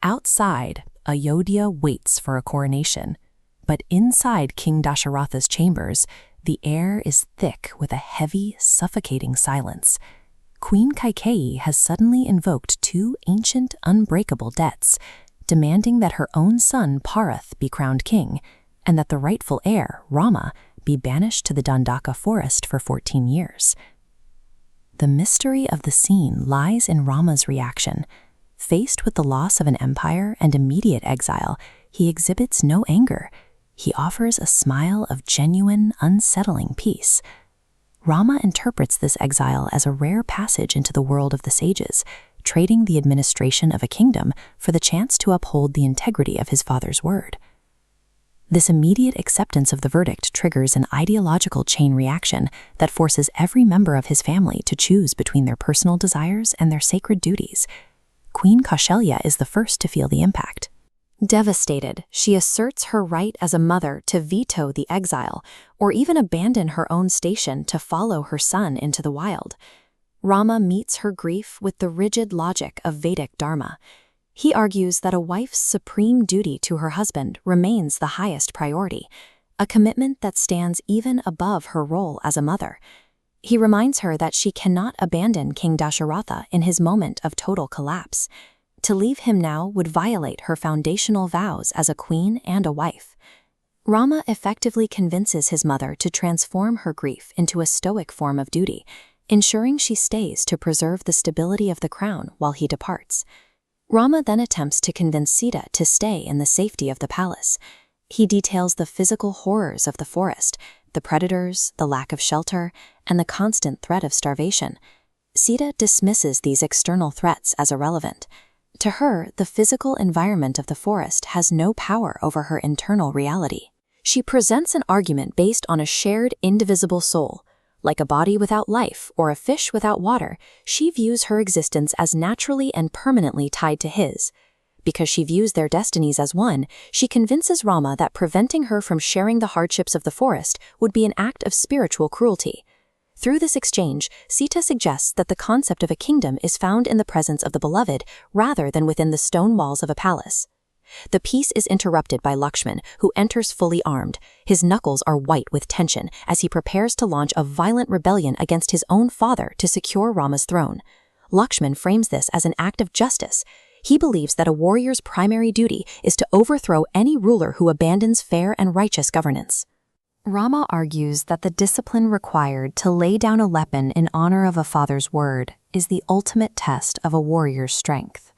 Outside, Ayodhya waits for a coronation, but inside King Dasharatha's chambers, the air is thick with a heavy, suffocating silence. Queen Kaikeyi has suddenly invoked two ancient, unbreakable debts, demanding that her own son Bharat be crowned king, and that the rightful heir, Rama, be banished to the Dandaka forest for 14 years. The mystery of the scene lies in Rama's reaction. Faced with the loss of an empire and immediate exile, he exhibits no anger. He offers a smile of genuine, unsettling peace. Rama interprets this exile as a rare passage into the world of the sages, trading the administration of a kingdom for the chance to uphold the integrity of his father's word. This immediate acceptance of the verdict triggers an ideological chain reaction that forces every member of his family to choose between their personal desires and their sacred duties. Queen Kaushalya is the first to feel the impact. Devastated, she asserts her right as a mother to veto the exile, or even abandon her own station to follow her son into the wild. Rama meets her grief with the rigid logic of Vedic Dharma. He argues that a wife's supreme duty to her husband remains the highest priority, a commitment that stands even above her role as a mother. He reminds her that she cannot abandon King Dasharatha in his moment of total collapse. To leave him now would violate her foundational vows as a queen and a wife. Rama effectively convinces his mother to transform her grief into a stoic form of duty, ensuring she stays to preserve the stability of the crown while he departs. Rama then attempts to convince Sita to stay in the safety of the palace. He details the physical horrors of the forest, the predators, the lack of shelter, and the constant threat of starvation. Sita dismisses these external threats as irrelevant. To her, the physical environment of the forest has no power over her internal reality. She presents an argument based on a shared, indivisible soul. Like a body without life or a fish without water, she views her existence as naturally and permanently tied to his. Because she views their destinies as one, she convinces Rama that preventing her from sharing the hardships of the forest would be an act of spiritual cruelty. Through this exchange, Sita suggests that the concept of a kingdom is found in the presence of the beloved rather than within the stone walls of a palace. The peace is interrupted by Lakshman, who enters fully armed. His knuckles are white with tension as he prepares to launch a violent rebellion against his own father to secure Rama's throne. Lakshman frames this as an act of justice. He believes that a warrior's primary duty is to overthrow any ruler who abandons fair and righteous governance. Rama argues that the discipline required to lay down a weapon in honor of a father's word is the ultimate test of a warrior's strength.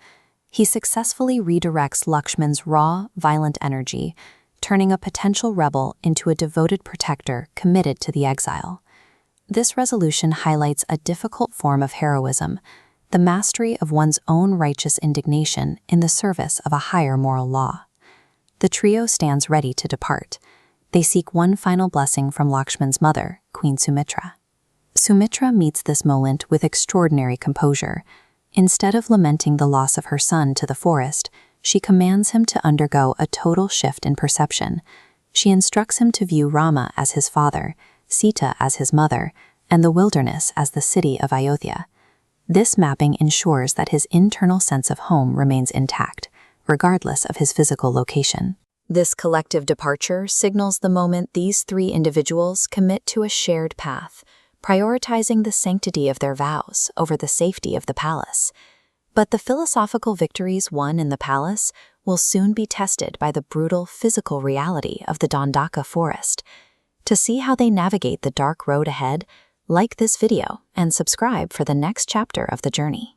He successfully redirects Lakshman's raw, violent energy, turning a potential rebel into a devoted protector committed to the exile. This resolution highlights a difficult form of heroism, the mastery of one's own righteous indignation in the service of a higher moral law. The trio stands ready to depart. They seek one final blessing from Lakshman's mother, Queen Sumitra. Sumitra meets this moment with extraordinary composure. Instead of lamenting the loss of her son to the forest, she commands him to undergo a total shift in perception. She instructs him to view Rama as his father, Sita as his mother, and the wilderness as the city of Ayodhya. This mapping ensures that his internal sense of home remains intact, regardless of his physical location. This collective departure signals the moment these three individuals commit to a shared path, prioritizing the sanctity of their vows over the safety of the palace. But the philosophical victories won in the palace will soon be tested by the brutal physical reality of the Dandaka forest. To see how they navigate the dark road ahead, like this video and subscribe for the next chapter of the journey.